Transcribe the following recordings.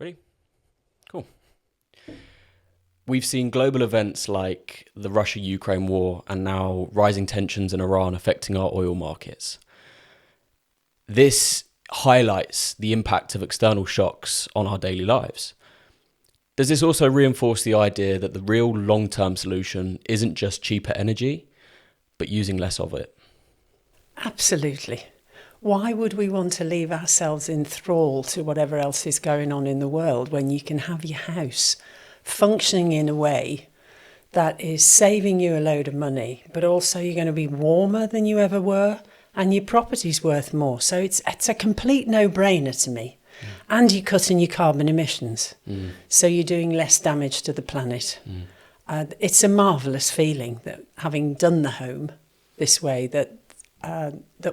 Ready? Cool. We've seen global events like the Russia-Ukraine war and now rising tensions in Iran affecting our oil markets. This highlights the impact of external shocks on our daily lives. Does this also reinforce the idea that the real long-term solution isn't just cheaper energy, but using less of it? Absolutely. Why would we want to leave ourselves in thrall to whatever else is going on in the world when you can have your house functioning in a way that is saving you a load of money, but also you're going to be warmer than you ever were and your property's worth more? So it's a complete no-brainer to me. And you're cutting your carbon emissions. So you're doing less damage to the planet. It's a marvellous feeling that having done the home this way, that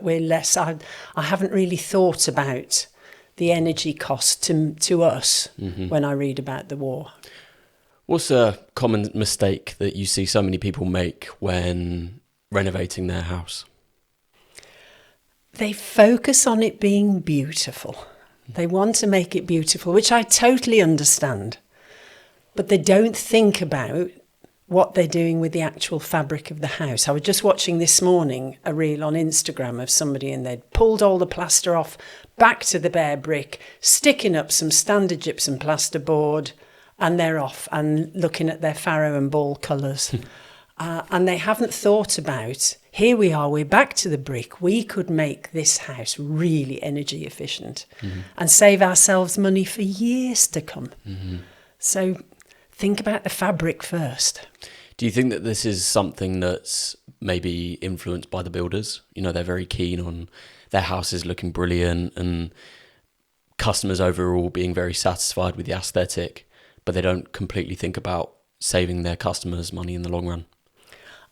we're less... I haven't really thought about the energy cost to us when I read about the war. What's a common mistake that you see so many people make when renovating their house? They focus on it being beautiful. They want to make it beautiful, which I totally understand. But they don't think about what they're doing with the actual fabric of the house. I was just watching this morning a reel on Instagram of somebody, and they'd pulled all the plaster off, back to the bare brick, sticking up some standard gypsum plasterboard, and they're off and looking at their farrow and ball colours. And they haven't thought about, here we are, we're back to the brick. We could make this house really energy efficient and save ourselves money for years to come. So think about the fabric first. Do you think that this is something that's maybe influenced by the builders? You know, they're very keen on their houses looking brilliant and customers overall being very satisfied with the aesthetic, but they don't completely think about saving their customers money in the long run.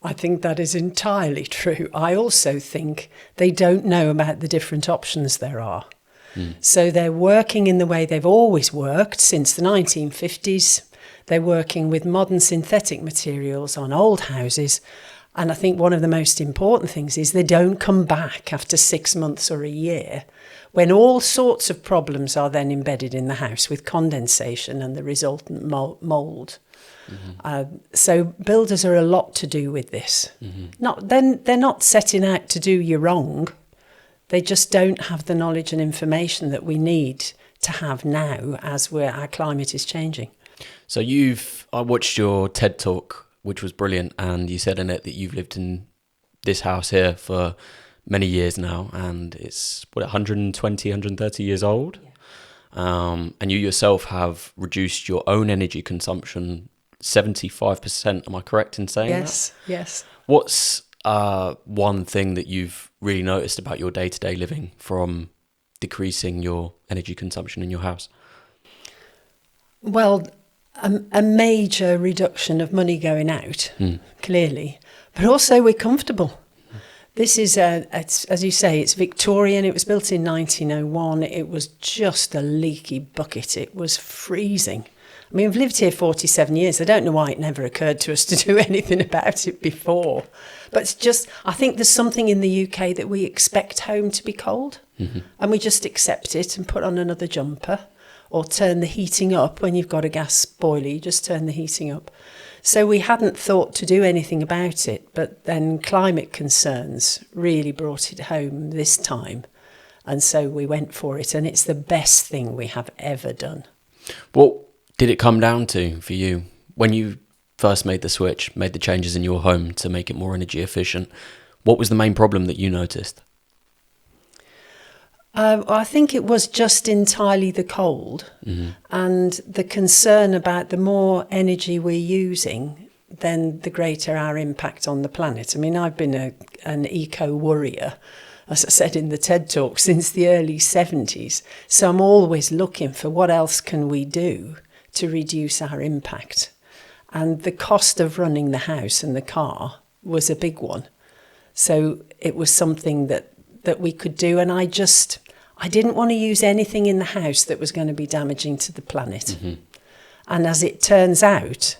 I think that is entirely true. I also think they don't know about the different options there are. So they're working in the way they've always worked since the 1950s. They're working with modern synthetic materials on old houses. And I think one of the most important things is they don't come back after 6 months or a year when all sorts of problems are then embedded in the house with condensation and the resultant mould. So builders are a lot to do with this. They're not setting out to do you wrong. They just don't have the knowledge and information that we need to have now as our climate is changing. So I watched your TED Talk, which was brilliant, and you said in it that you've lived in this house here for many years now, and it's 120, 130 years old. Yeah. And you yourself have reduced your own energy consumption 75%. Am I correct in saying that? Yes. What's one thing that you've really noticed about your day-to-day living from decreasing your energy consumption in your house? Well, a major reduction of money going out, clearly, but also we're comfortable. This is, as you say, it's Victorian. It was built in 1901. It was just a leaky bucket. It was freezing. I mean, we've lived here 47 years. I don't know why it never occurred to us to do anything about it before. But it's just, I think there's something in the UK that we expect home to be cold. And we just accept it and put on another jumper or turn the heating up. When you've got a gas boiler, you just turn the heating up. So we hadn't thought to do anything about it. But then climate concerns really brought it home this time. And so we went for it. And it's the best thing we have ever done. What did it come down to for you when you first made the switch, made the changes in your home to make it more energy efficient? What was the main problem that you noticed? I think it was just entirely the cold and the concern about the more energy we're using, then the greater our impact on the planet. I mean, I've been an eco-warrior, as I said in the TED Talk, since the early 70s. So I'm always looking for what else can we do to reduce our impact. And the cost of running the house and the car was a big one. So it was something that we could do. And I didn't want to use anything in the house that was going to be damaging to the planet. And as it turns out,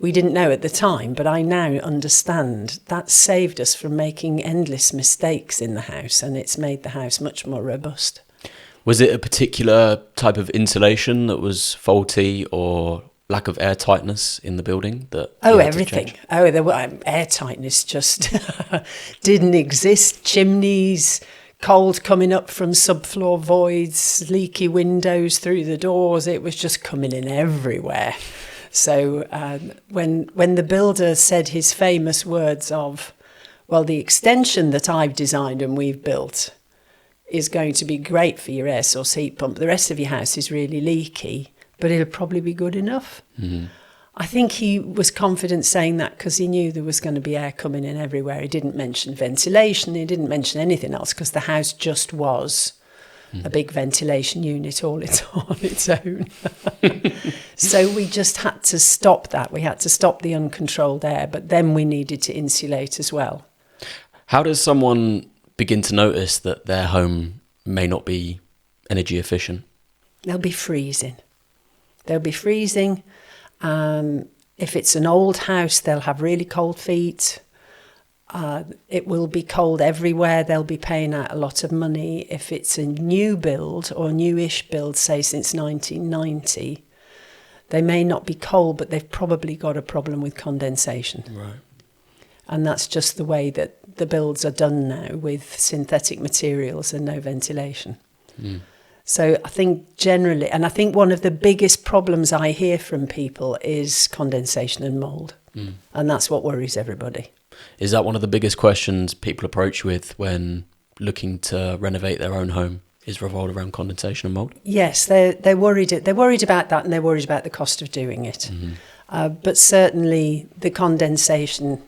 we didn't know at the time, but I now understand that saved us from making endless mistakes in the house, and it's made the house much more robust. Was it a particular type of insulation that was faulty, or lack of air tightness in the building that you had to Everything. change? There were air tightness just didn't exist. Chimneys, cold coming up from subfloor voids, leaky windows through the doors. It was just coming in everywhere. So when the builder said his famous words of, well, the extension that I've designed and we've built is going to be great for your air source heat pump. The rest of your house is really leaky, but it'll probably be good enough. Mm-hmm. I think he was confident saying that because he knew there was going to be air coming in everywhere. He didn't mention ventilation. He didn't mention anything else because the house just was a big ventilation unit all on its own. So we just had to stop that. We had to stop the uncontrolled air, but then we needed to insulate as well. How does someone begin to notice that their home may not be energy efficient? They'll be freezing. If it's an old house, they'll have really cold feet. It will be cold everywhere. They'll be paying out a lot of money. If it's a new build or newish build, say since 1990, they may not be cold, but they've probably got a problem with condensation. Right. And that's just the way that the builds are done now, with synthetic materials and no ventilation. Mm. So I think generally, and I think one of the biggest problems I hear from people is condensation and mould. Mm. And that's what worries everybody. Is that one of the biggest questions people approach with when looking to renovate their own home, is revolved around condensation and mould? Yes, they're worried. They're worried about that, and they're worried about the cost of doing it. Mm-hmm. But certainly the condensation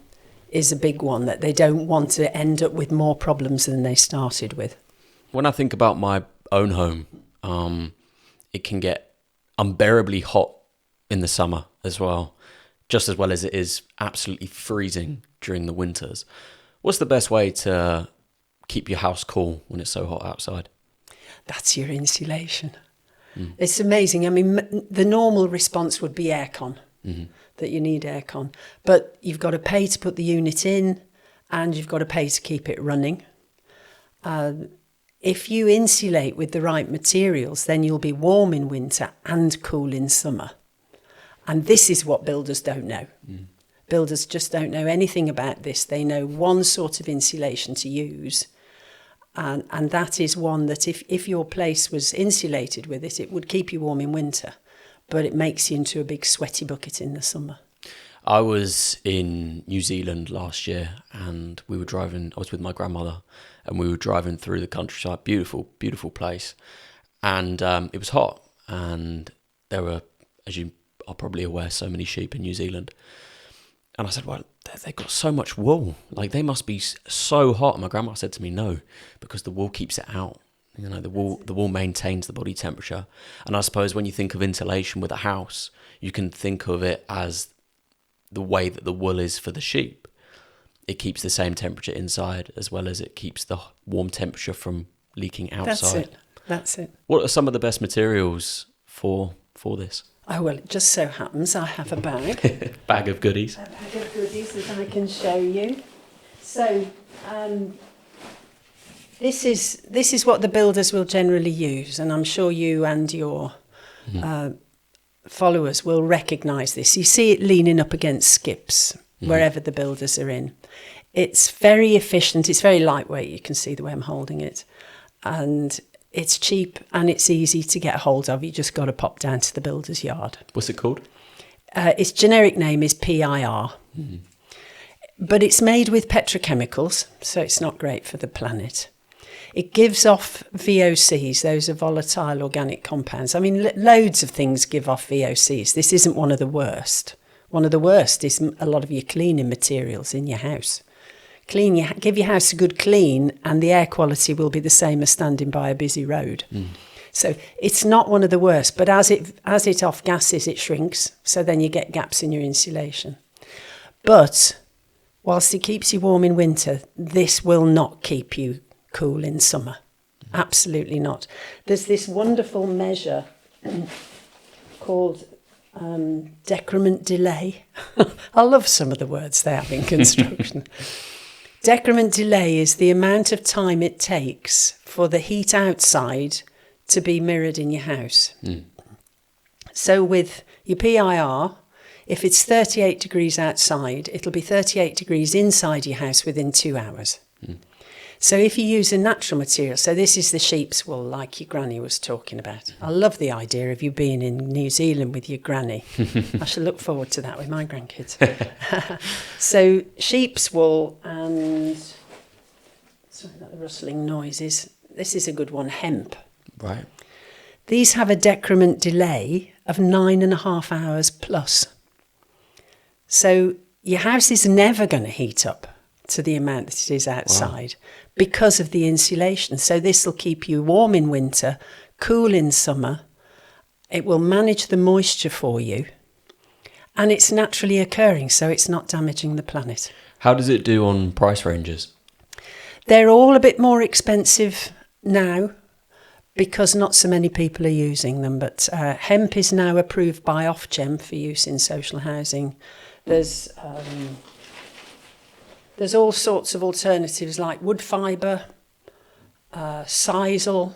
is a big one, that they don't want to end up with more problems than they started with. When I think about my own home, it can get unbearably hot in the summer as well, just as well as it is absolutely freezing during the winters. What's the best way to keep your house cool when it's so hot outside? That's your insulation. Mm. It's amazing. I mean, the normal response would be aircon, that you need aircon. But you've got to pay to put the unit in, and you've got to pay to keep it running. If you insulate with the right materials, then you'll be warm in winter and cool in summer. And this is what builders don't know. Mm. Builders just don't know anything about this. They know one sort of insulation to use. And that is one that if your place was insulated with it, it would keep you warm in winter, but it makes you into a big sweaty bucket in the summer. I was in New Zealand last year, and I was with my grandmother, and we were driving through the countryside. Beautiful, beautiful place. And it was hot, and there were, as you are probably aware, so many sheep in New Zealand. And I said, well, they've got so much wool. Like, they must be so hot. And my grandma said to me, no, because the wool keeps it out. You know, the wool maintains the body temperature. And I suppose when you think of insulation with a house, you can think of it as the way that the wool is for the sheep. It keeps the same temperature inside, as well as it keeps the warm temperature from leaking outside. That's it. What are some of the best materials for this? Oh, well, it just so happens I have a bag. Bag of goodies. A bag of goodies that I can show you. So, this is what the builders will generally use, and I'm sure you and your followers will recognise this. You see it leaning up against skips wherever the builders are in. It's very efficient. It's very lightweight. You can see the way I'm holding it. And it's cheap and it's easy to get hold of. You just got to pop down to the builder's yard. What's it called? Its generic name is PIR. Mm. But it's made with petrochemicals, so it's not great for the planet. It gives off VOCs. Those are volatile organic compounds. I mean, loads of things give off VOCs. This isn't one of the worst. One of the worst is a lot of your cleaning materials in your house. Give your house a good clean, and the air quality will be the same as standing by a busy road. Mm. So it's not one of the worst, but as it off gases, it shrinks. So then you get gaps in your insulation. But whilst it keeps you warm in winter, this will not keep you cool in summer. Absolutely not. There's this wonderful measure called decrement delay. I love some of the words they have in construction. Decrement delay is the amount of time it takes for the heat outside to be mirrored in your house. So with your PIR, if it's 38 degrees outside, it'll be 38 degrees inside your house within 2 hours. So if you use a natural material, so this is the sheep's wool like your granny was talking about. I love the idea of you being in New Zealand with your granny. I shall look forward to that with my grandkids. So sheep's wool and, sorry about the rustling noises, this is a good one, hemp. Right. These have a decrement delay of 9.5 hours plus. So your house is never going to heat up to the amount that it is outside because of the insulation. So this will keep you warm in winter, cool in summer. It will manage the moisture for you. And it's naturally occurring, so it's not damaging the planet. How does it do on price ranges? They're all a bit more expensive now because not so many people are using them. But hemp is now approved by Ofgem for use in social housing. There's all sorts of alternatives like wood fibre, sisal,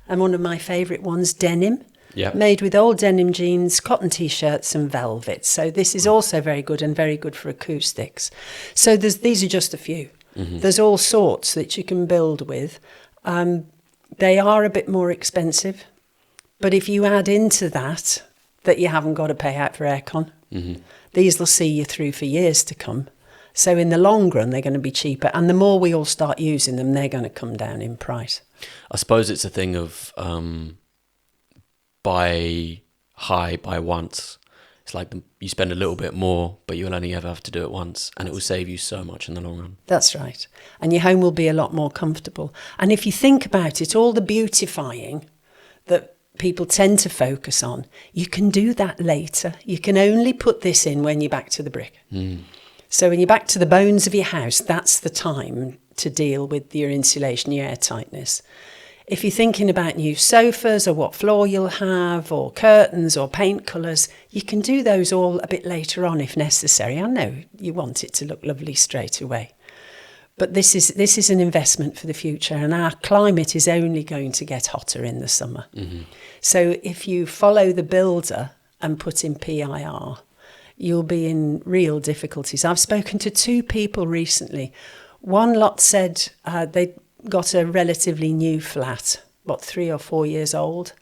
and one of my favourite ones, denim. Yeah. Made with old denim jeans, cotton T-shirts and velvet. So this is also very good and very good for acoustics. So these are just a few. There's all sorts that you can build with. They are a bit more expensive, but if you add into that you haven't got to pay out for aircon, these will see you through for years to come. So in the long run, they're going to be cheaper. And the more we all start using them, they're going to come down in price. I suppose it's a thing of buy high, buy once. It's like you spend a little bit more, but you'll only ever have to do it once. And it will save you so much in the long run. That's right. And your home will be a lot more comfortable. And if you think about it, all the beautifying that people tend to focus on, you can do that later. You can only put this in when you're back to the brick. So when you're back to the bones of your house, that's the time to deal with your insulation, your airtightness. If you're thinking about new sofas or what floor you'll have or curtains or paint colours, you can do those all a bit later on if necessary. I know you want it to look lovely straight away. But this is an investment for the future, and our climate is only going to get hotter in the summer. So if you follow the builder and put in PIR, you'll be in real difficulties. I've spoken to 2 people recently. One lot said they got a relatively new flat, 3 or 4 years old,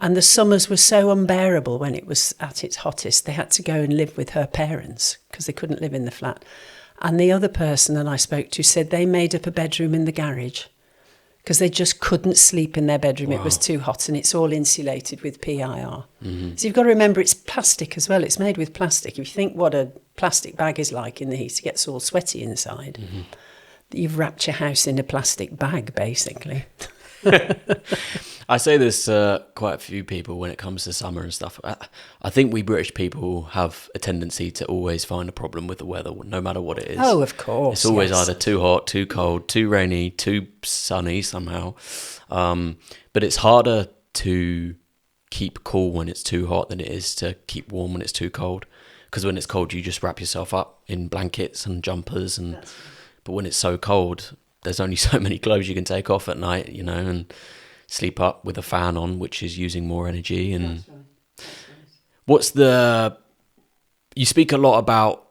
and the summers were so unbearable when it was at its hottest. They had to go and live with her parents because they couldn't live in the flat. And the other person that I spoke to said they made up a bedroom in the garage because they just couldn't sleep in their bedroom. It was too hot, and it's all insulated with PIR. So you've got to remember it's plastic as well. It's made with plastic. If you think what a plastic bag is like in the heat, it gets all sweaty inside. You've wrapped your house in a plastic bag, basically. I say this quite a few people when it comes to summer and stuff. I think we British people have a tendency to always find a problem with the weather, no matter what it is. Oh, of course. It's always either too hot, too cold, too rainy, too sunny somehow. But it's harder to keep cool when it's too hot than it is to keep warm when it's too cold. Because when it's cold, you just wrap yourself up in blankets and jumpers. But when it's so cold, there's only so many clothes you can take off at night, and sleep up with a fan on, which is using more energy. And That's right. You speak a lot about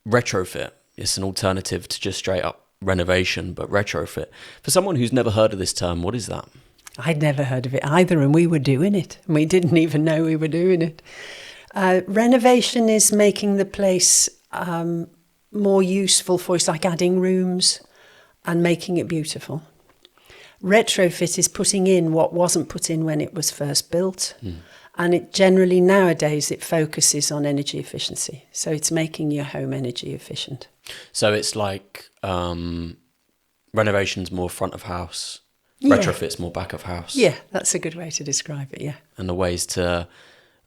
retrofit. It's an alternative to just straight up renovation, but retrofit. For someone who's never heard of this term, what is that? I'd never heard of it either, and we were doing it, and we didn't even know we were doing it. Renovation is making the place more useful for us, like adding rooms and making it beautiful. Retrofit is putting in what wasn't put in when it was first built. And it generally nowadays it focuses on energy efficiency. So it's making your home energy efficient. So it's like renovation's more front of house, retrofit's more back of house. Yeah, that's a good way to describe it, yeah. And the ways to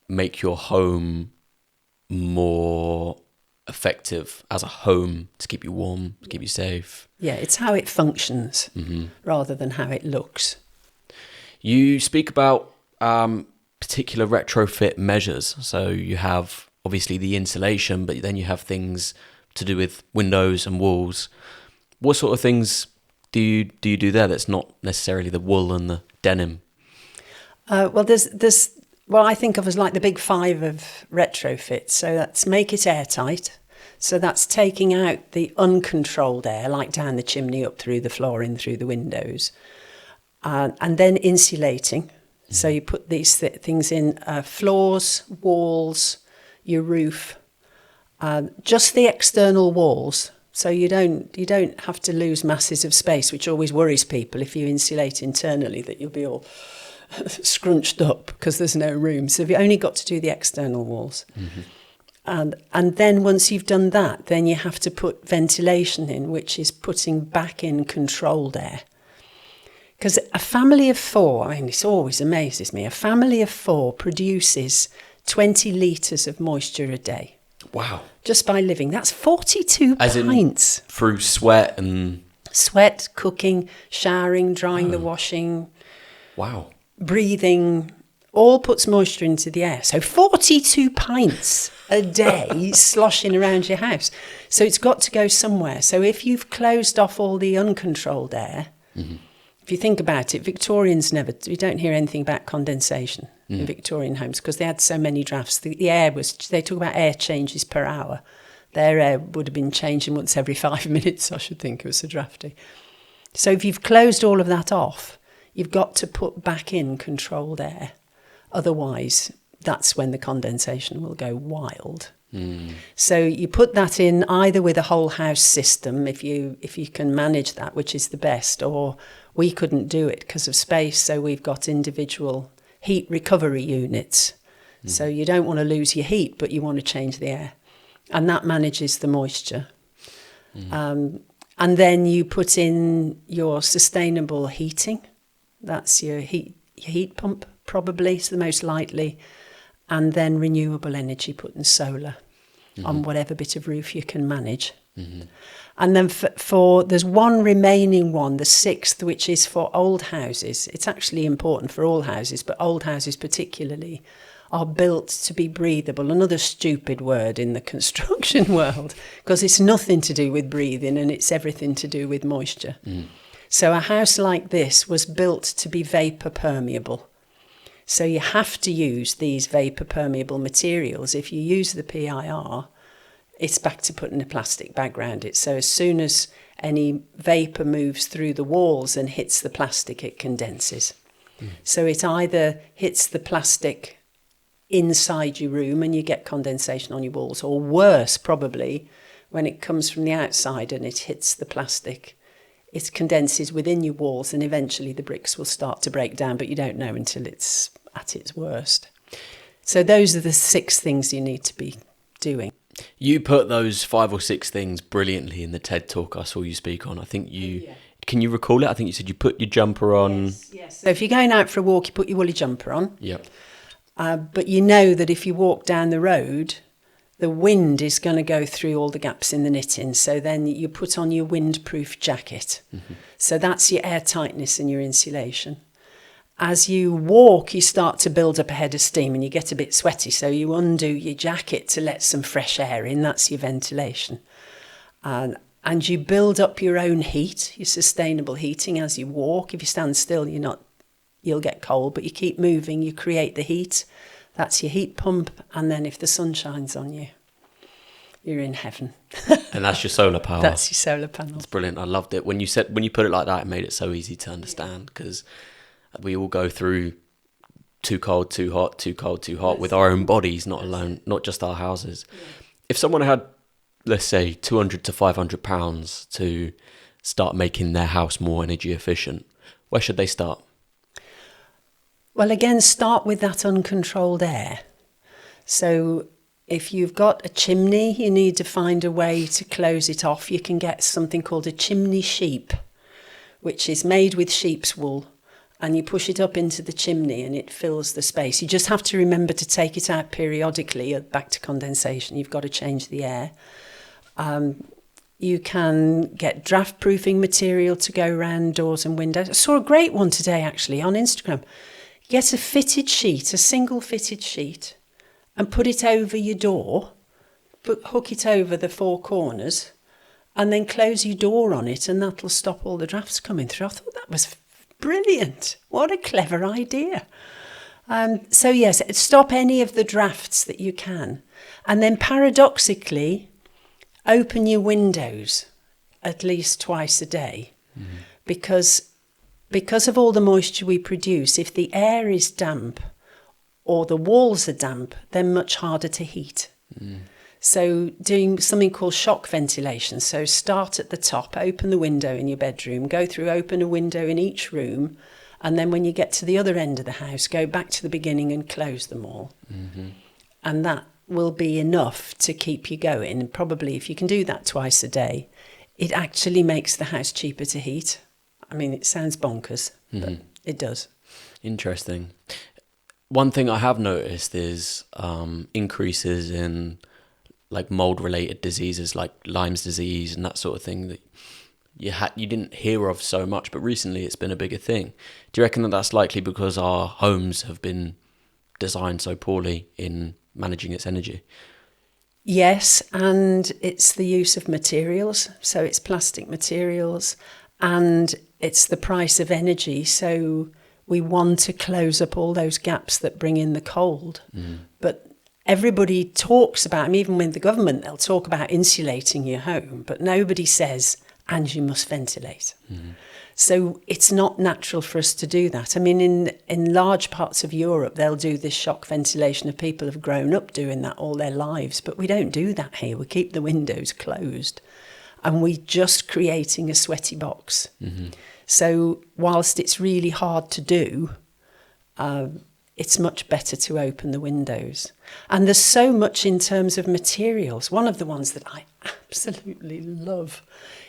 make your home more effective as a home to keep you warm, to keep you safe. Yeah, it's how it functions rather than how it looks. You speak about particular retrofit measures. So you have obviously the insulation, but then you have things to do with windows and walls. What sort of things do you do there that's not necessarily the wool and the denim? Well, there's what I think of as like the big 5 of retrofit. So that's make it airtight. So that's taking out the uncontrolled air, like down the chimney, up through the floor, in through the windows. And then insulating. So you put these things in floors, walls, your roof, just the external walls. So you don't have to lose masses of space, which always worries people if you insulate internally, that you'll be all scrunched up because there's no room. So you've only got to do the external walls. And then once you've done that, then you have to put ventilation in, which is putting back in controlled air. Because a family of 4, I mean, this always amazes me, a family of 4 produces 20 litres of moisture a day. Wow. Just by living. That's 42 pints. Through sweat and... Sweat, cooking, showering, drying the washing. Wow. Breathing, all puts moisture into the air. So 42 pints a day sloshing around your house. So it's got to go somewhere. So if you've closed off all the uncontrolled air, if you think about it, Victorians we don't hear anything about condensation in Victorian homes because they had so many drafts. The air they talk about air changes per hour. Their air would have been changing once every 5 minutes, I should think. It was so drafty. So if you've closed all of that off, you've got to put back in controlled air. Otherwise, that's when the condensation will go wild. So you put that in either with a whole house system, if you can manage that, which is the best, or we couldn't do it because of space, so we've got individual heat recovery units. So you don't want to lose your heat, but you want to change the air. And that manages the moisture. And then you put in your sustainable heating. That's your heat pump, probably, it's the most likely. And then renewable energy, putting solar on whatever bit of roof you can manage. And then there's one remaining one, the 6th, which is for old houses. It's actually important for all houses, but old houses particularly are built to be breathable. Another stupid word in the construction world, because it's nothing to do with breathing and it's everything to do with moisture. So a house like this was built to be vapour permeable. So you have to use these vapour permeable materials. If you use the PIR, it's back to putting a plastic bag around it. So as soon as any vapour moves through the walls and hits the plastic, it condenses. So it either hits the plastic inside your room and you get condensation on your walls, or worse, probably, when it comes from the outside and it hits the plastic, it condenses within your walls and eventually the bricks will start to break down, but you don't know until it's at its worst. So those are the 6 things you need to be doing. You put those 5 or 6 things brilliantly in the TED Talk I saw you speak on. I think can you recall it? I think you said you put your jumper on. Yes. So if you're going out for a walk, you put your woolly jumper on. Yep. But you know that if you walk down the road, the wind is going to go through all the gaps in the knitting. So then you put on your windproof jacket. So that's your air tightness and your insulation. As you walk, you start to build up a head of steam and you get a bit sweaty. So you undo your jacket to let some fresh air in. That's your ventilation. And you build up your own heat, your sustainable heating as you walk. If you stand still, you'll get cold, but you keep moving, you create the heat. That's your heat pump. And then if the sun shines on you, you're in heaven. And that's your solar power. That's your solar panel. That's brilliant. I loved it. When you put it like that, it made it so easy to understand, because we all go through too cold, too hot, too cold, too hot with our own bodies, not just our houses. Yeah. If someone had, let's say, £200 to £500 to start making their house more energy efficient, where should they start? Well, again, start with that uncontrolled air. So if you've got a chimney, you need to find a way to close it off. You can get something called a chimney sheep, which is made with sheep's wool, and you push it up into the chimney and it fills the space. You just have to remember to take it out periodically, back to condensation. You've got to change the air. You can get draft proofing material to go around doors and windows. I saw a great one today, actually, on Instagram. Get a fitted sheet, a single fitted sheet, and put it over your door, hook it over the 4 corners, and then close your door on it, and that'll stop all the drafts coming through. I thought that was brilliant. What a clever idea. So yes, stop any of the drafts that you can. And then paradoxically, open your windows at least twice a day. Because of all the moisture we produce, if the air is damp or the walls are damp, they're much harder to heat. So doing something called shock ventilation. So start at the top, open the window in your bedroom, go through, open a window in each room, and then when you get to the other end of the house, go back to the beginning and close them all. And that will be enough to keep you going. And probably if you can do that twice a day, it actually makes the house cheaper to heat. I mean, it sounds bonkers, but it does. Interesting. One thing I have noticed is increases in like mold-related diseases like Lyme's disease and that sort of thing that you didn't hear of so much, but recently it's been a bigger thing. Do you reckon that that's likely because our homes have been designed so poorly in managing its energy? Yes, and it's the use of materials. So it's plastic materials and it's the price of energy. So we want to close up all those gaps that bring in the cold. But everybody talks about, even with the government, they'll talk about insulating your home, but nobody says, and you must ventilate. So it's not natural for us to do that. I mean, in large parts of Europe, they'll do this shock ventilation of people who've grown up doing that all their lives, but we don't do that here. We keep the windows closed and we're just creating a sweaty box. So whilst it's really hard to do, it's much better to open the windows. And there's so much in terms of materials. One of the ones that I absolutely love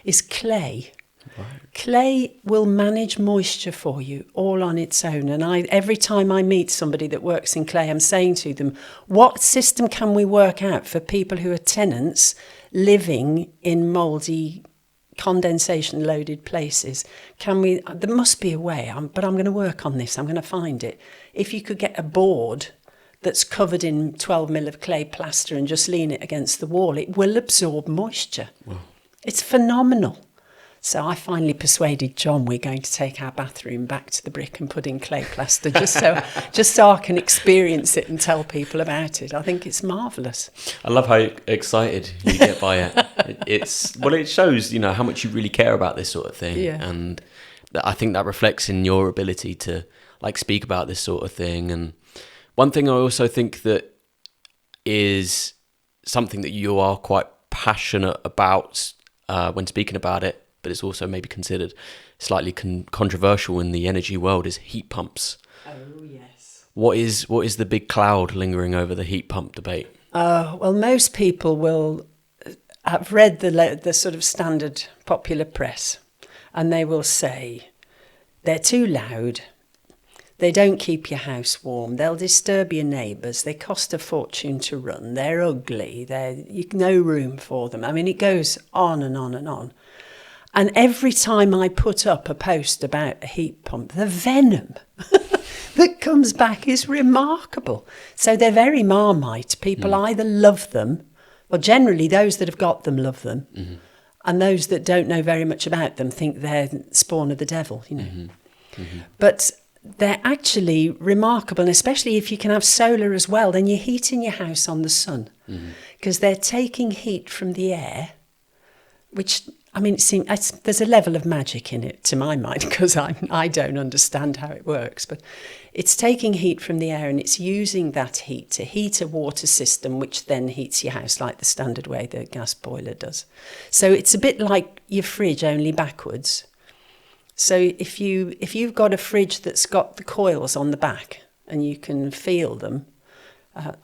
is clay. Right. Clay will manage moisture for you all on its own. And every time I meet somebody that works in clay, I'm saying to them, what system can we work out for people who are tenants living in mouldy, condensation-loaded places? There must be a way, but I'm going to work on this. I'm going to find it. If you could get a board that's covered in 12 mil of clay plaster and just lean it against the wall, it will absorb moisture. Wow. It's phenomenal. So I finally persuaded John we're going to take our bathroom back to the brick and put in clay plaster just so I can experience it and tell people about it. I think it's marvellous. I love how excited you get by it. It shows, how much you really care about this sort of thing. Yeah. And I think that reflects in your ability to speak about this sort of thing. And one thing I also think that is something that you are quite passionate about when speaking about it, but it's also maybe considered slightly controversial in the energy world, is heat pumps. Oh, yes. What is the big cloud lingering over the heat pump debate? Well, most people will have read the sort of standard popular press, and they will say they're too loud, they don't keep your house warm, they'll disturb your neighbours, they cost a fortune to run, they're ugly, you've no room for them. I mean, it goes on and on and on. And every time I put up a post about a heat pump, the venom that comes back is remarkable. So they're very Marmite. People either love them, well, generally those that have got them love them, and those that don't know very much about them think they're spawn of the devil, But they're actually remarkable, and especially if you can have solar as well, then you're heating your house on the sun, because they're taking heat from the air, which... I mean, there's a level of magic in it, to my mind, because I don't understand how it works. But it's taking heat from the air and it's using that heat to heat a water system, which then heats your house like the standard way the gas boiler does. So it's a bit like your fridge, only backwards. So if you've got a fridge that's got the coils on the back and you can feel them,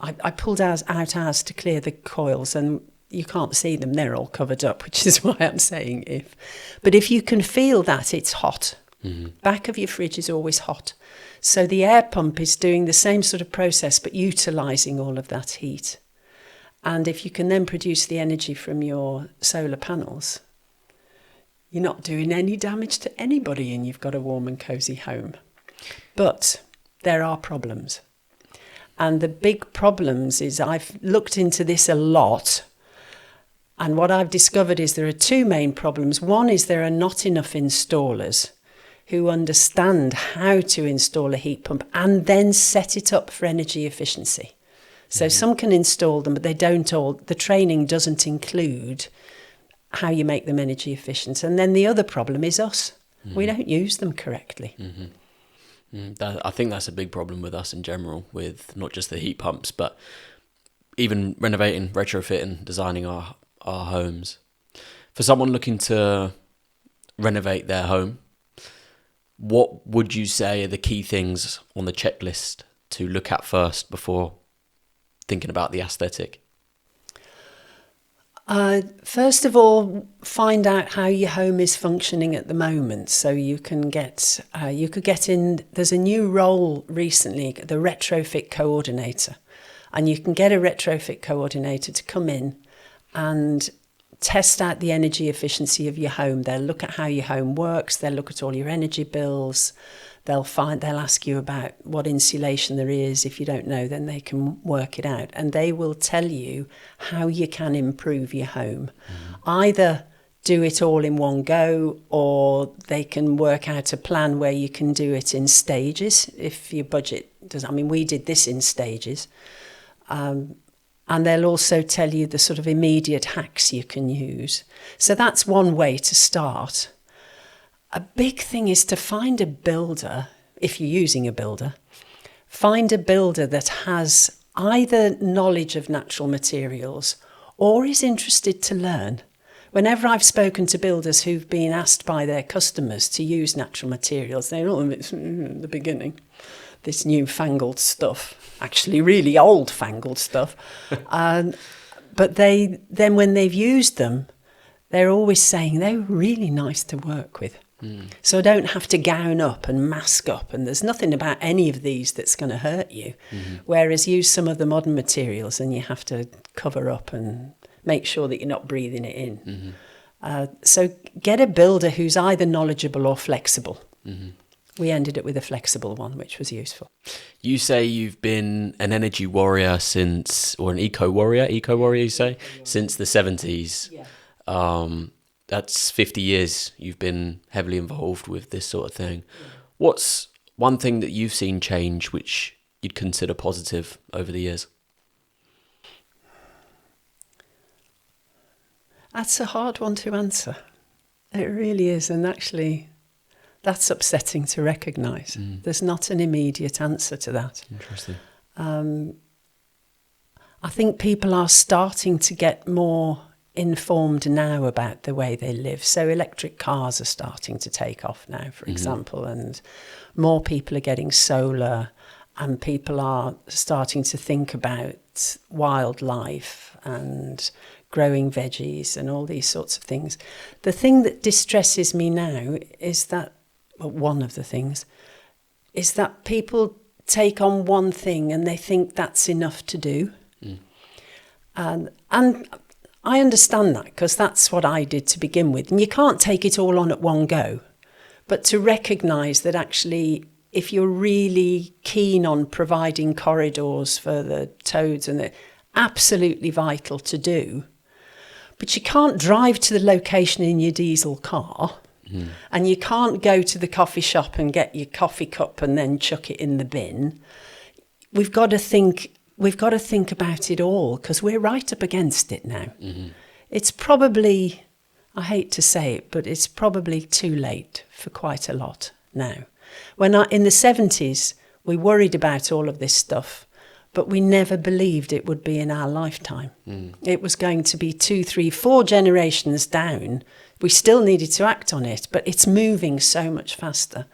I pulled out ours to clear the coils, and you can't see them, they're all covered up, which is why I'm saying if. But if you can feel that, it's hot. Back of your fridge is always hot. So the air pump is doing the same sort of process, but utilising all of that heat. And if you can then produce the energy from your solar panels, you're not doing any damage to anybody and you've got a warm and cosy home. But there are problems. And the big problems is, I've looked into this a lot, and what I've discovered is there are two main problems. One is there are not enough installers who understand how to install a heat pump and then set it up for energy efficiency. So some can install them, but they don't all. The training doesn't include how you make them energy efficient. And then the other problem is us. We don't use them correctly. I think that's a big problem with us in general, with not just the heat pumps, but even renovating, retrofitting, designing our homes. For someone looking to renovate their home, what would you say are the key things on the checklist to look at first before thinking about the aesthetic? First of all, find out how your home is functioning at the moment. So you could get in, there's a new role recently, the retrofit coordinator. And you can get a retrofit coordinator to come in and test out the energy efficiency of your home. They'll look at how your home works. They'll look at all your energy bills. They'll ask you about what insulation there is. If you don't know, then they can work it out. And they will tell you how you can improve your home. Either do it all in one go, or they can work out a plan where you can do it in stages. If your budget does, we did this in stages. And they'll also tell you the sort of immediate hacks you can use. So that's one way to start. A big thing is to find a builder, if you're using a builder, find a builder that has either knowledge of natural materials or is interested to learn. Whenever I've spoken to builders who've been asked by their customers to use natural materials, they're all at the beginning, this newfangled stuff, actually really old-fangled stuff. But then when they've used them, they're always saying they're really nice to work with. So I don't have to gown up and mask up, and there's nothing about any of these that's going to hurt you. Whereas use some of the modern materials and you have to cover up and make sure that you're not breathing it in. So get a builder who's either knowledgeable or flexible. We ended up with a flexible one, which was useful. You say you've been an energy warrior or an eco warrior you say, since the 70s. Yeah. That's 50 years you've been heavily involved with this sort of thing. Yeah. What's one thing that you've seen change which you'd consider positive over the years? That's a hard one to answer. It really is. And actually, that's upsetting to recognise. There's not an immediate answer to that. Interesting. I think people are starting to get more informed now about the way they live. So electric cars are starting to take off now, for example, and more people are getting solar, and people are starting to think about wildlife and growing veggies and all these sorts of things. The thing that distresses me now is that, one of the things, is that people take on one thing and they think that's enough to do. And I understand that, because that's what I did to begin with. And you can't take it all on at one go. But to recognise that actually, if you're really keen on providing corridors for the toads, and they're absolutely vital to do, but you can't drive to the location in your diesel car, and you can't go to the coffee shop and get your coffee cup and then chuck it in the bin. We've got to think about it all, because we're right up against it now. It's probably, I hate to say it, but it's probably too late for quite a lot now. In the 70s, we worried about all of this stuff, but we never believed it would be in our lifetime. It was going to be 2, 3, 4 generations down. We still needed to act on it, but it's moving so much faster.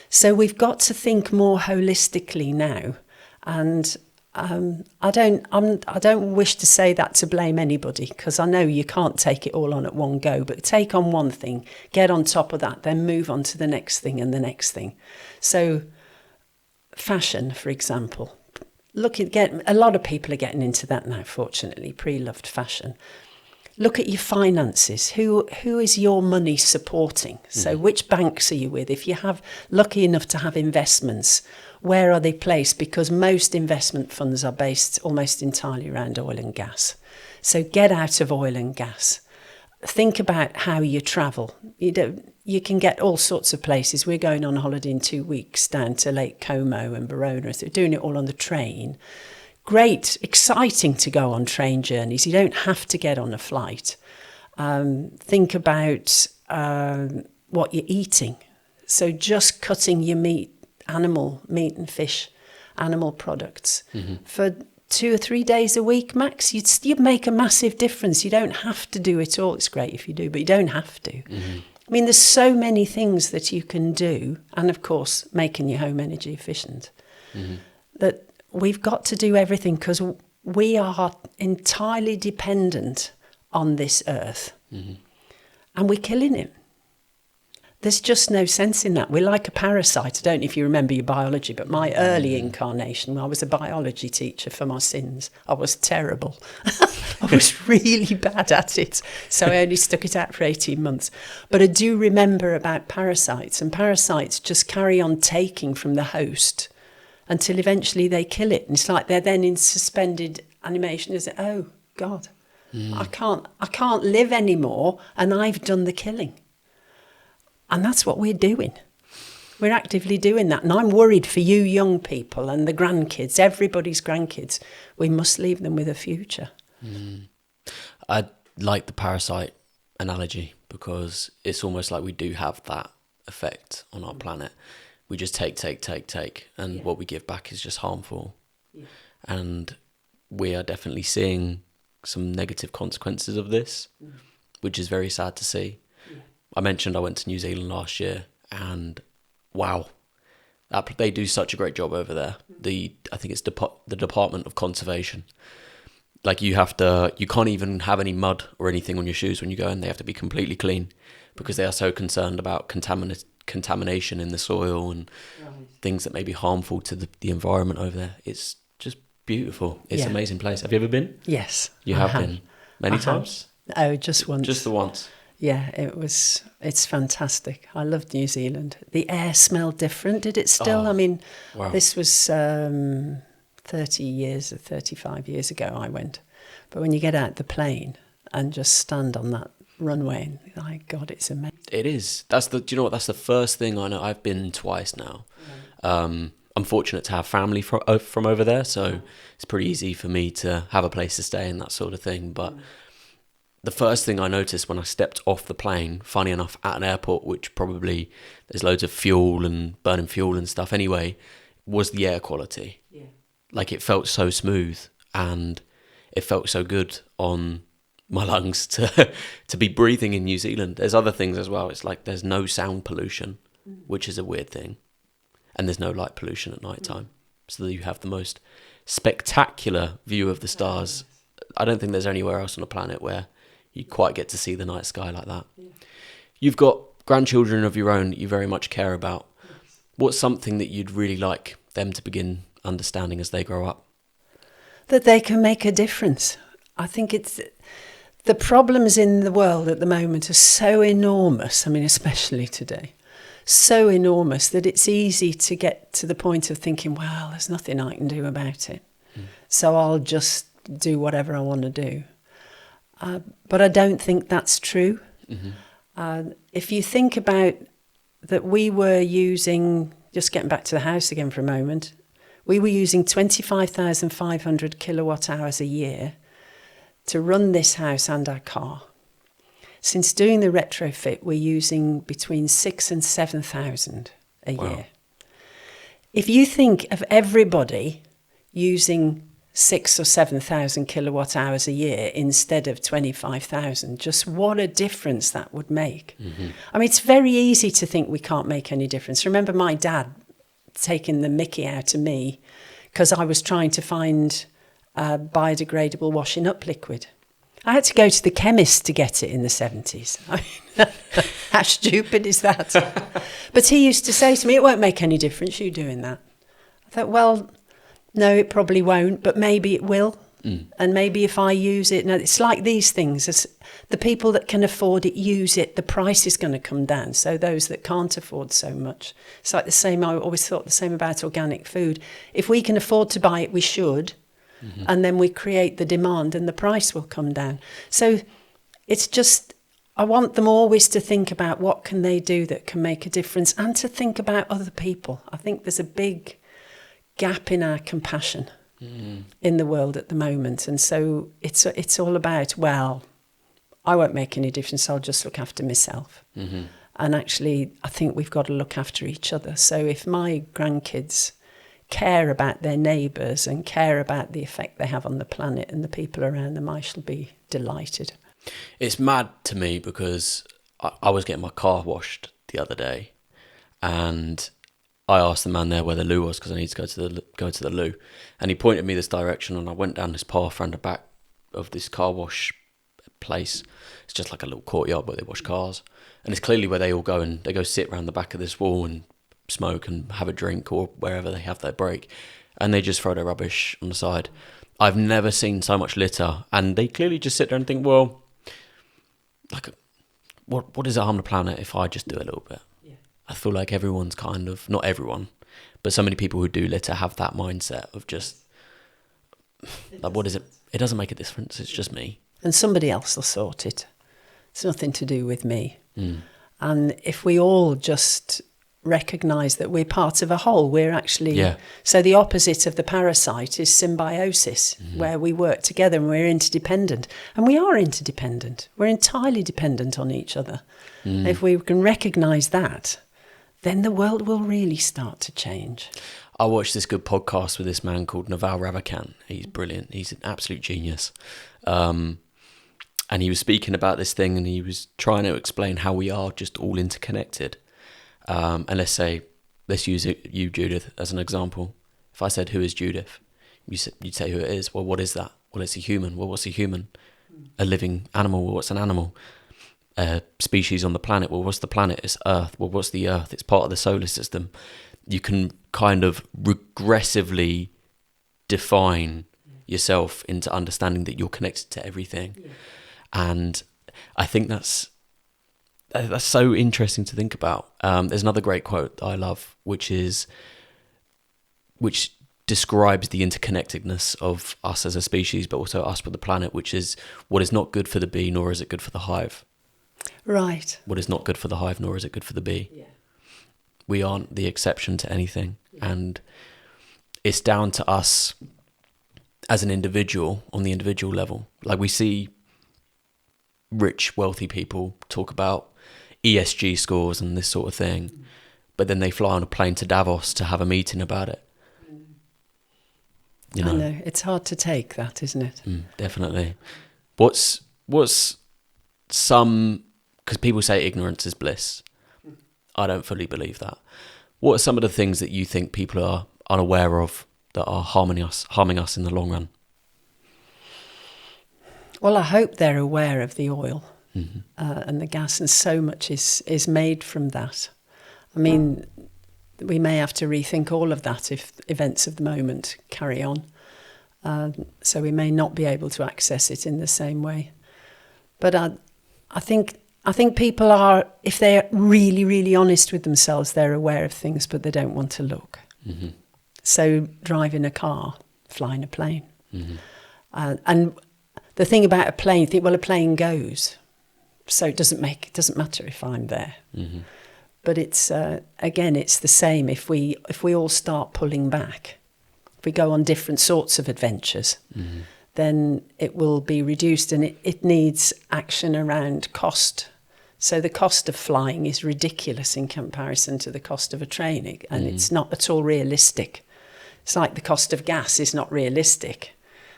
So we've got to think more holistically now. And I don't wish to say that to blame anybody, because I know you can't take it all on at one go, but take on one thing, get on top of that, then move on to the next thing and the next thing. So fashion, for example, a lot of people are getting into that now, fortunately, pre-loved fashion. Look at your finances. Who is your money supporting? So which banks are you with? If you have lucky enough to have investments, where are they placed? Because most investment funds are based almost entirely around oil and gas. So get out of oil and gas. Think about how you travel. you can get all sorts of places. We're going on holiday in 2 weeks down to Lake Como and Verona. So we're doing it all on the train. Great, exciting to go on train journeys. You don't have to get on a flight. Think about what you're eating. So just cutting your animal meat and fish, animal products for 2 or 3 days a week max, you'd make a massive difference. You don't have to do it all. It's great if you do, but you don't have to. I mean, there's so many things that you can do, and of course, making your home energy efficient, that we've got to do everything because we are entirely dependent on this earth, and we're killing it. There's just no sense in that. We're like a parasite. I don't know if you remember your biology, but my early incarnation, I was a biology teacher for my sins. I was terrible. I was really bad at it. So I only stuck it out for 18 months. But I do remember about parasites, and parasites just carry on taking from the host until eventually they kill it. And it's like they're then in suspended animation. Is it? Oh, God, I can't live anymore, and I've done the killing. And that's what we're doing. We're actively doing that. And I'm worried for you young people and the grandkids, everybody's grandkids. We must leave them with a future. I like the parasite analogy because it's almost like we do have that effect on our planet. We just take, and what we give back is just harmful. Yeah. And we are definitely seeing some negative consequences of this, which is very sad to see. I mentioned I went to New Zealand last year, and wow, they do such a great job over there. I think it's the Department of Conservation. Like you can't even have any mud or anything on your shoes when you go in. They have to be completely clean because they are so concerned about contamination in the soil and things that may be harmful to the environment over there. It's just beautiful. It's an amazing place. Have you ever been? Yes. You have been? Many times? Oh, just once. Just the once? Yeah, it's fantastic. I loved New Zealand. The air smelled different, did it still? I mean, This was 35 years ago I went. But when you get out the plane and just stand on that runway, my God, it's amazing. It is. Do you know what? That's the first thing I know. I've been twice now. I'm fortunate to have family from over there, so it's pretty easy for me to have a place to stay and that sort of thing. But the first thing I noticed when I stepped off the plane, funny enough, at an airport, which probably there's loads of fuel and burning fuel and stuff anyway, was the air quality. Yeah. Like it felt so smooth and it felt so good on my lungs to be breathing in New Zealand. There's other things as well. It's like there's no sound pollution, which is a weird thing. And there's no light pollution at night time. So that you have the most spectacular view of the stars. I don't think there's anywhere else on the planet where you quite get to see the night sky like that. Yeah. You've got grandchildren of your own that you very much care about. Yes. What's something that you'd really like them to begin understanding as they grow up? That they can make a difference. I think the problems in the world at the moment are so enormous, I mean, especially today, so enormous that it's easy to get to the point of thinking, well, there's nothing I can do about it. So I'll just do whatever I want to do. But I don't think that's true. If you think about that, we were using, just getting back to the house again for a moment, we were using 25,500 kilowatt hours a year to run this house and our car. Since doing the retrofit, we're using between 6,000 and 7,000 a year. If you think of everybody using 6,000 or 7,000 kilowatt hours a year instead of 25,000, just what a difference that would make. I mean, it's very easy to think we can't make any difference. Remember my dad taking the mickey out of me because I was trying to find biodegradable washing up liquid. I had to go to the chemist to get it in the 70s. I mean, how stupid is that? But he used to say to me, it won't make any difference, you doing that. I thought, well, no, it probably won't, but maybe it will. And maybe if I use it, it's like these things. As the people that can afford it use it, the price is going to come down. So those that can't afford so much. It's like the same, I always thought the same about organic food. If we can afford to buy it, we should. And then we create the demand and the price will come down. So it's just, I want them always to think about what can they do that can make a difference, and to think about other people. I think there's a big gap in our compassion in the world at the moment. And so it's all about, well, I won't make any difference, I'll just look after myself. Mm-hmm. And actually, I think we've got to look after each other. So if my grandkids care about their neighbours and care about the effect they have on the planet and the people around them, I shall be delighted. It's mad to me because I was getting my car washed the other day, and I asked the man there where the loo was because I need to go to the loo, and he pointed me this direction, and I went down this path around the back of this car wash place. It's just like a little courtyard where they wash cars, and it's clearly where they all go, and they go sit around the back of this wall and smoke and have a drink, or wherever they have their break, and they just throw their rubbish on the side. I've never seen so much litter, and they clearly just sit there and think, well, like, what does it harm the planet if I just do a little bit? Yeah. I feel like everyone's kind of, not everyone, but so many people who do litter have that mindset of just, like, what is it? It doesn't make a difference. It's just me. And somebody else will sort it. It's nothing to do with me. And if we all just recognise that we're part of a whole, we're actually... So the opposite of the parasite is symbiosis, where we work together and we're interdependent. And we are interdependent. We're entirely dependent on each other. If we can recognise that, then the world will really start to change. I watched this good podcast with this man called Naval Ravikant. He's brilliant. He's an absolute genius. And he was speaking about this thing, and he was trying to explain how we are just all interconnected. And let's use you, Judith, as an example. If I said, who is Judith? You'd say who it is. Well, what is that? Well, it's a human. Well, what's a human? A living animal. Well, what's an animal? A species on the planet. Well, what's the planet? It's Earth. Well, what's the Earth? It's part of the solar system. You can kind of regressively define yourself into understanding that you're connected to everything. Yeah. And I think that's so interesting to think about. There's another great quote that I love, which describes the interconnectedness of us as a species, but also us with the planet, which is, what is not good for the bee, nor is it good for the hive. Right. What is not good for the hive, nor is it good for the bee. Yeah. We aren't the exception to anything. Yeah. And it's down to us as an individual, on the individual level. Like, we see rich, wealthy people talk about ESG scores and this sort of thing, but then they fly on a plane to Davos to have a meeting about it. You know? I know, it's hard to take that, isn't it? Definitely. What's some, because people say ignorance is bliss. I don't fully believe that. What are some of the things that you think people are unaware of that are harming us in the long run? Well, I hope they're aware of the oil and the gas, and so much is made from that. I mean, we may have to rethink all of that if events of the moment carry on. So we may not be able to access it in the same way. But I think people are, if they're really, really honest with themselves, they're aware of things, but they don't want to look. Mm-hmm. So driving a car, flying a plane. Mm-hmm. And the thing about a plane, you think, well, a plane goes, so it doesn't matter if I'm there. Mm-hmm. But it's again, it's the same. If we all start pulling back, if we go on different sorts of adventures, then it will be reduced, and it needs action around cost. So the cost of flying is ridiculous in comparison to the cost of a train, and it's not at all realistic. It's like the cost of gas is not realistic,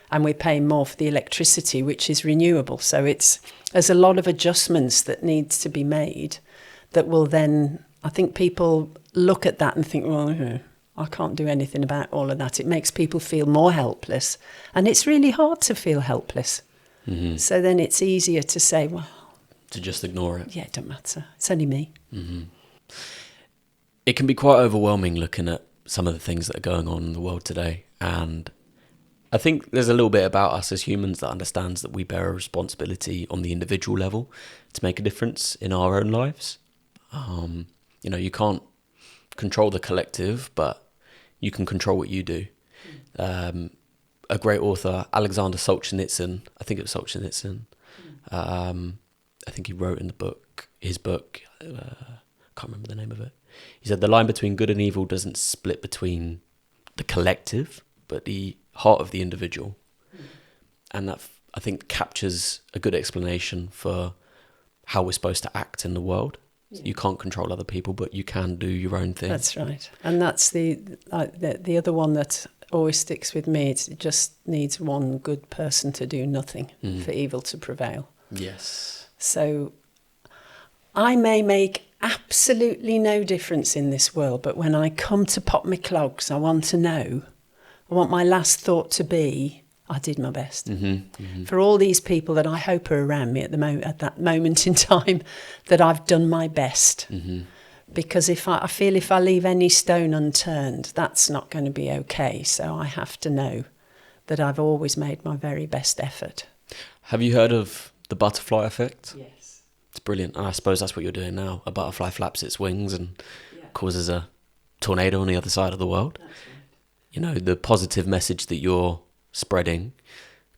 and we're paying more for the electricity, which is renewable. So there's a lot of adjustments that needs to be made that will then, I think people look at that and think, well, I can't do anything about all of that. It makes people feel more helpless, and it's really hard to feel helpless. Mm-hmm. So then it's easier to say, well, to just ignore it. Yeah, it don't matter. It's only me. Mm-hmm. It can be quite overwhelming looking at some of the things that are going on in the world today. And I think there's a little bit about us as humans that understands that we bear a responsibility on the individual level to make a difference in our own lives. You can't control the collective, but you can control what you do. A great author, Alexander Solzhenitsyn, I think it was Solzhenitsyn, I think he wrote in his book, can't remember the name of it. He said the line between good and evil doesn't split between the collective, but the heart of the individual. And that, I think, captures a good explanation for how we're supposed to act in the world. You can't control other people, but you can do your own thing. That's right. And that's the other one that always sticks with me. It just needs one good person to do nothing for evil to prevail. Yes. So I may make absolutely no difference in this world, but when I come to pop my clogs, I want my last thought to be, I did my best. For all these people that I hope are around me at that moment in time, that I've done my best. Because I feel if I leave any stone unturned, that's not going to be okay. So I have to know that I've always made my very best effort. Have you heard of the butterfly effect? Yes. It's brilliant. And I suppose that's what you're doing now. A butterfly flaps its wings and causes a tornado on the other side of the world. That's right. You know, the positive message that you're spreading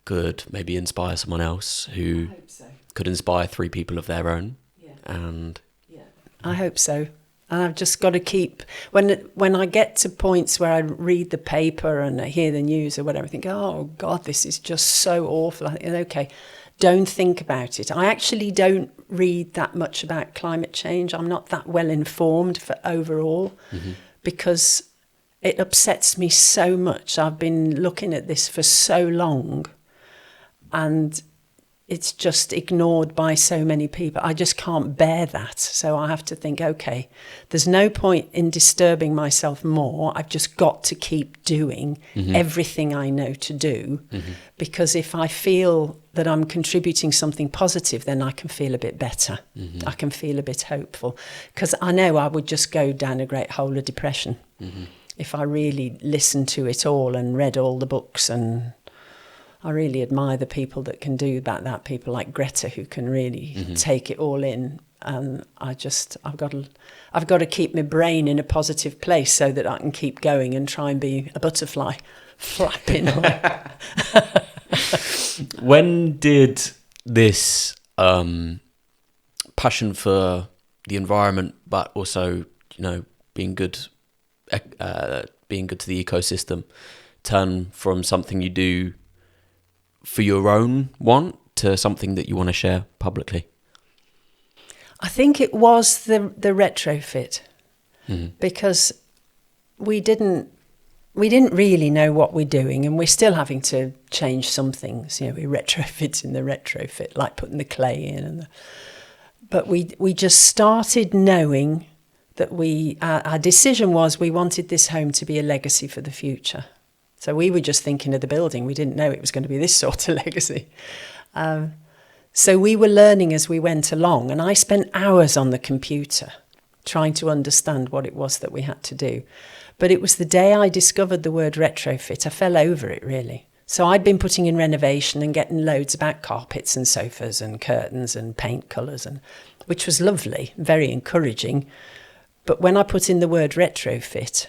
could maybe inspire someone else who could inspire 3 people of their own. And I hope so. And I've just got to keep, when I get to points where I read the paper and I hear the news or whatever, I think, oh God, this is just so awful. I think, okay, don't think about it. I actually don't read that much about climate change. I'm not that well informed for overall because it upsets me so much. I've been looking at this for so long and it's just ignored by so many people. I just can't bear that. So I have to think, okay, there's no point in disturbing myself more. I've just got to keep doing everything I know to do because if I feel that I'm contributing something positive, then I can feel a bit better. I can feel a bit hopeful because I know I would just go down a great hole of depression if I really listened to it all and read all the books. And I really admire the people that can do that, people like Greta who can really take it all in. And I've got to keep my brain in a positive place so that I can keep going and try and be a butterfly flapping on. When did this passion for the environment, but also, being good to the ecosystem, turn from something you do for your own want to something that you want to share publicly? I think it was the retrofit because we didn't really know what we're doing, and we're still having to change some things. We retrofit in the retrofit, like putting the clay in, but we just started knowing that our decision was we wanted this home to be a legacy for the future. So we were just thinking of the building. We didn't know it was going to be this sort of legacy. So we were learning as we went along, and I spent hours on the computer trying to understand what it was that we had to do. But it was the day I discovered the word retrofit, I fell over it really. So I'd been putting in renovation and getting loads about carpets and sofas and curtains and paint colours, which was lovely, very encouraging. But when I put in the word retrofit,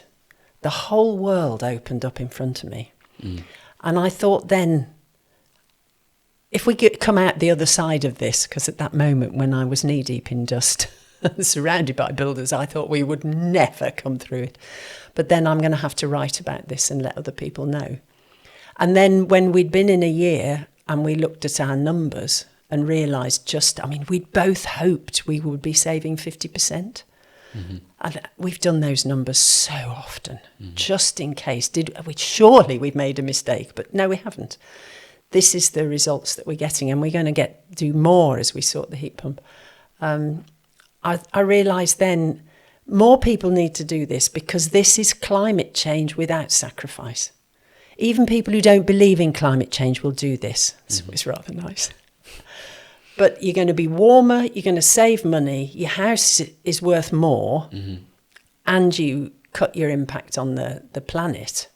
the whole world opened up in front of me. And I thought then, if we could come out the other side of this, because at that moment when I was knee-deep in dust, surrounded by builders, I thought we would never come through it. But then I'm going to have to write about this and let other people know. And then when we'd been in a year and we looked at our numbers and realised we'd both hoped we would be saving 50%. And we've done those numbers so often, just in case. Surely we've made a mistake, but no, we haven't. This is the results that we're getting, and we're going to do more as we sort the heat pump. I realised then more people need to do this because this is climate change without sacrifice. Even people who don't believe in climate change will do this. So it's rather nice. But you're going to be warmer, you're going to save money, your house is worth more, and you cut your impact on the planet.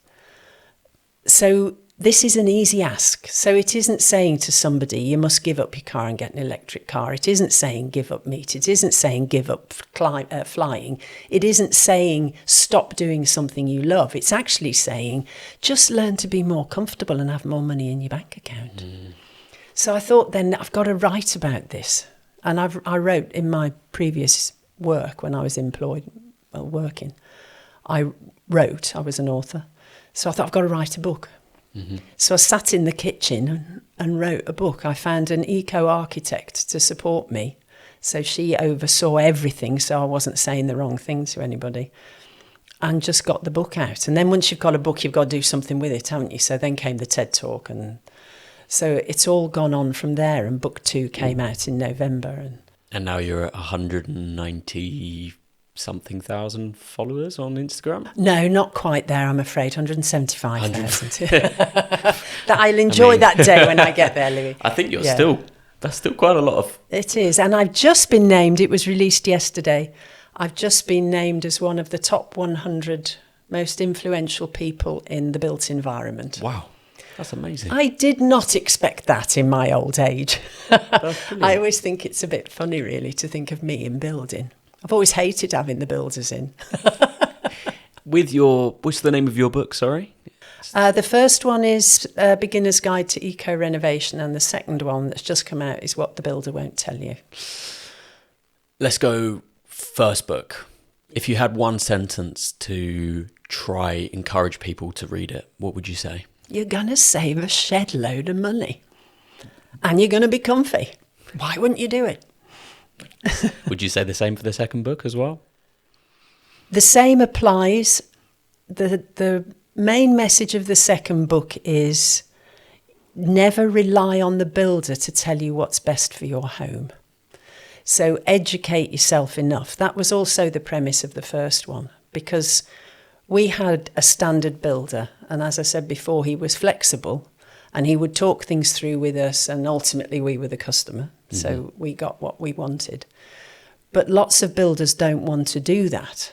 So this is an easy ask. So it isn't saying to somebody, you must give up your car and get an electric car. It isn't saying give up meat. It isn't saying give up flying. It isn't saying stop doing something you love. It's actually saying just learn to be more comfortable and have more money in your bank account. So I thought then I've got to write about this. And I wrote in my previous work when I was working, I was an author. So I thought, I've got to write a book. Mm-hmm. So I sat in the kitchen and wrote a book. I found an eco-architect to support me. So she oversaw everything, so I wasn't saying the wrong thing to anybody. And just got the book out. And then once you've got a book, you've got to do something with it, haven't you? So then came the TED Talk. And so it's all gone on from there. And book 2 came out in November. And now you're at 190-something thousand followers on Instagram? No, not quite there, I'm afraid. 175,000. I'll enjoy that day when I get there, Louis. I think that's still quite a lot of... It is. And I've just been named, it was released yesterday, I've just been named as one of the top 100 most influential people in the built environment. Wow, that's amazing. I did not expect that in my old age. I always think it's a bit funny, really, to think of me in building. I've always hated having the builders in. What's the name of your book, sorry? The first one is Beginner's Guide to Eco-Renovation, and the second one that's just come out is What the Builder Won't Tell You. Let's go first book. If you had one sentence to encourage people to read it, what would you say? You're going to save a shed load of money. And you're going to be comfy. Why wouldn't you do it? Would you say the same for the second book as well? The same applies. The main message of the second book is never rely on the builder to tell you what's best for your home. So educate yourself enough. That was also the premise of the first one, because we had a standard builder. And as I said before, he was flexible and he would talk things through with us, and ultimately we were the customer. Mm-hmm. So we got what we wanted. But lots of builders don't want to do that.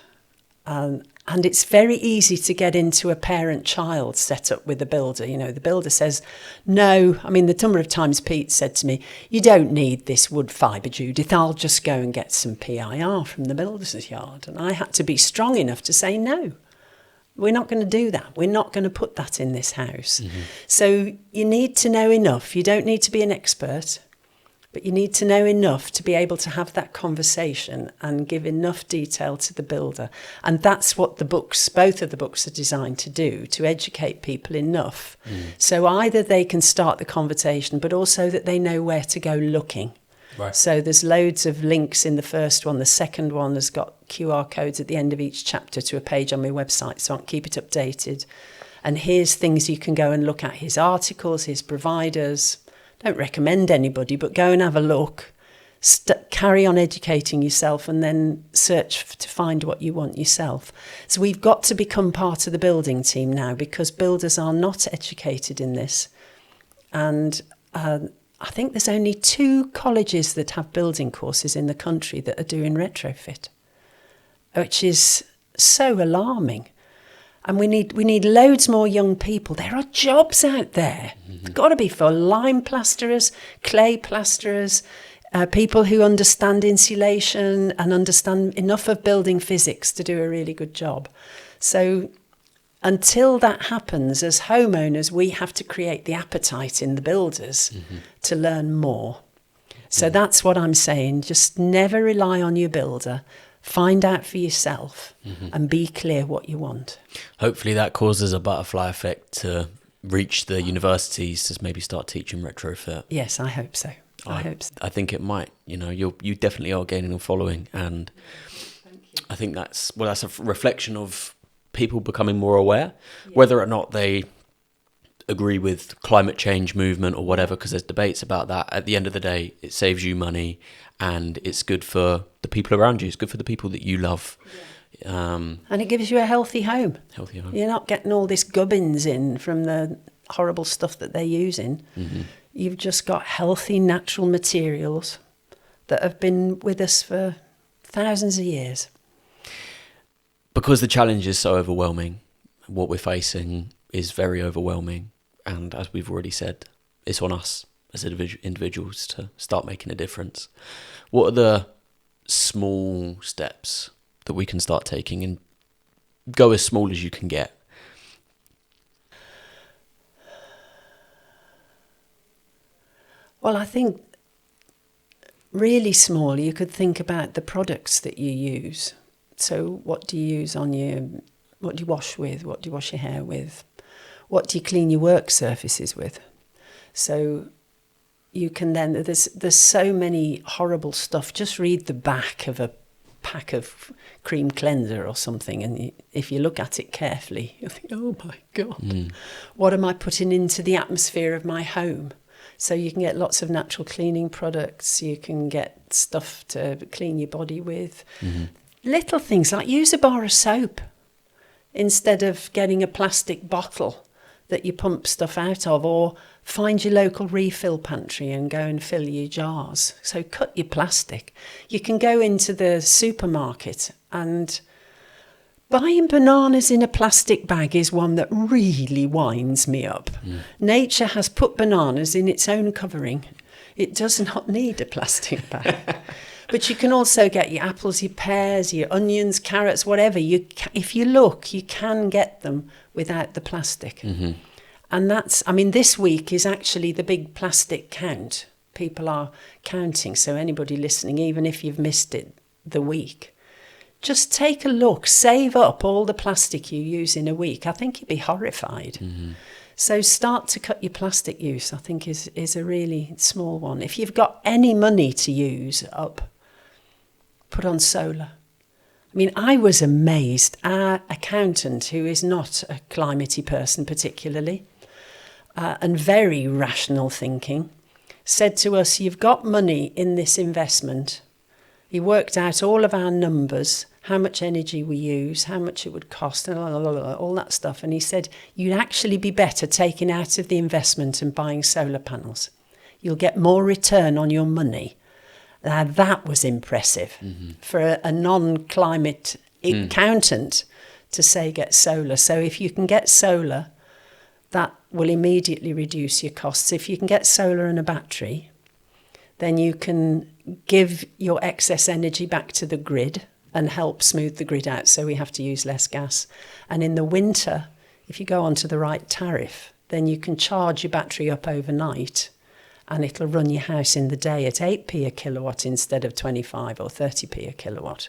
And it's very easy to get into a parent-child setup with the builder. You know, the builder says, no. I mean, the number of times Pete said to me, you don't need this wood fibre, Judith. I'll just go and get some PIR from the builder's yard. And I had to be strong enough to say, no, we're not going to do that. We're not going to put that in this house. Mm-hmm. So you need to know enough. You don't need to be an expert. But you need to know enough to be able to have that conversation and give enough detail to the builder. And that's what both of the books are designed to do, to educate people enough. So either they can start the conversation, but also that they know where to go looking. Right. So there's loads of links in the first one. The second one has got QR codes at the end of each chapter to a page on my website, so I can keep it updated. And here's things you can go and look at. Here's articles, here's providers. Don't recommend anybody, but go and have a look. Carry on educating yourself and then search to find what you want yourself. So we've got to become part of the building team now, because builders are not educated in this. And I think there's only 2 colleges that have building courses in the country that are doing retrofit, which is so alarming. And we need loads more young people. There are jobs out there. Mm-hmm. Got to be for lime plasterers, clay plasterers, people who understand insulation and understand enough of building physics to do a really good job. So until that happens, as homeowners, we have to create the appetite in the builders to learn more. So that's what I'm saying. Just never rely on your builder. Find out for yourself and be clear what you want. Hopefully that causes a butterfly effect to reach the universities to maybe start teaching retrofit. Yes, I hope so. I think it might. You know, you definitely are gaining a following, and I think that's a reflection of people becoming more aware, whether or not they agree with climate change movement or whatever, because there's debates about that. At the end of the day, it saves you money and it's good for the people around you. It's good for the people that you love. And it gives you a healthy home. You're not getting all this gubbins in from the horrible stuff that they're using. Mm-hmm. You've just got healthy, natural materials that have been with us for thousands of years. Because the challenge is so overwhelming, what we're facing is very overwhelming. And as we've already said, it's on us as individuals to start making a difference. What are the small steps that we can start taking, and go as small as you can get? Well, I think really small, you could think about the products that you use. So what do you use on what do you wash with? What do you wash your hair with? What do you clean your work surfaces with? So you can then, there's so many horrible stuff. Just read the back of a pack of cream cleanser or something, and if you look at it carefully, you'll think, oh my God, what am I putting into the atmosphere of my home? So you can get lots of natural cleaning products, you can get stuff to clean your body with. Little things like use a bar of soap instead of getting a plastic bottle that you pump stuff out of, or find your local refill pantry and go and fill your jars. So cut your plastic. You can go into the supermarket, and buying bananas in a plastic bag is one that really winds me up. Nature has put bananas in its own covering. It does not need a plastic bag. But you can also get your apples, your pears, your onions, carrots, whatever. If you look, you can get them without the plastic. And this week is actually the big plastic count. People are counting. So anybody listening, even if you've missed it the week, just take a look, save up all the plastic you use in a week. I think you'd be horrified. So start to cut your plastic use, I think is a really small one. If you've got any money to use up, put on solar. I mean, I was amazed. Our accountant, who is not a climatey person particularly, and very rational thinking, said to us, you've got money in this investment. He worked out all of our numbers, how much energy we use, how much it would cost, and all that stuff. And he said, you'd actually be better taking out of the investment and buying solar panels. You'll get more return on your money. Now, that was impressive for a non-climate accountant to say get solar. So if you can get solar, that will immediately reduce your costs. If you can get solar and a battery, then you can give your excess energy back to the grid and help smooth the grid out, so we have to use less gas. And in the winter, if you go onto the right tariff, then you can charge your battery up overnight, and it'll run your house in the day at 8p a kilowatt instead of 25 or 30p a kilowatt.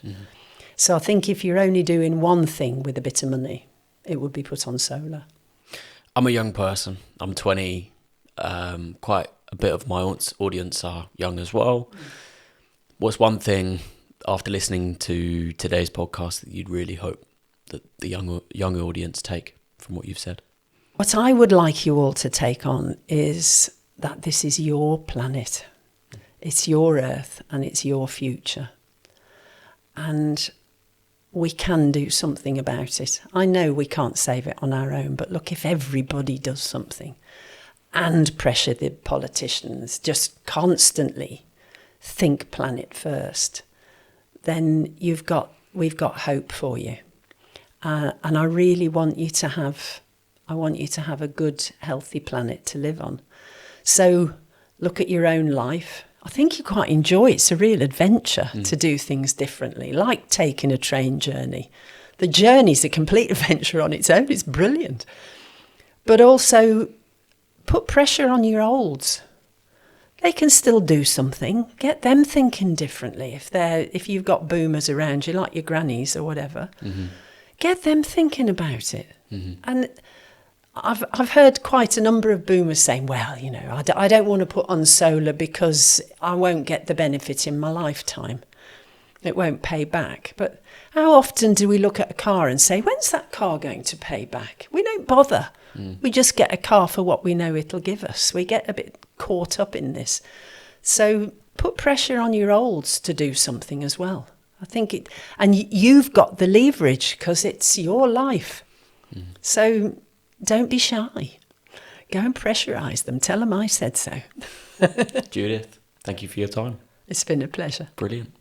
So I think if you're only doing one thing with a bit of money, it would be put on solar. I'm a young person. I'm 20. Quite a bit of my audience are young as well. What's one thing, after listening to today's podcast, that you'd really hope that the young audience take from what you've said? What I would like you all to take on is that this is your planet. It's your earth and it's your future. And we can do something about it. I know we can't save it on our own, but look, if everybody does something and pressure the politicians, just constantly think planet first, then we've got hope for you. And I really want you to have a good, healthy planet to live on. So look at your own life. I think you quite enjoy it. It's a real adventure to do things differently, like taking a train journey. The journey's a complete adventure on its own. It's brilliant. But also put pressure on your olds. They can still do something. Get them thinking differently. If you've got boomers around you, like your grannies or whatever, get them thinking about it. And I've heard quite a number of boomers saying, well, I don't want to put on solar because I won't get the benefit in my lifetime. It won't pay back. But how often do we look at a car and say, when's that car going to pay back? We don't bother. We just get a car for what we know it'll give us. We get a bit caught up in this. So put pressure on your olds to do something as well. I think and you've got the leverage because it's your life. So don't be shy. Go and pressurise them. Tell them I said so. Judith, thank you for your time. It's been a pleasure. Brilliant.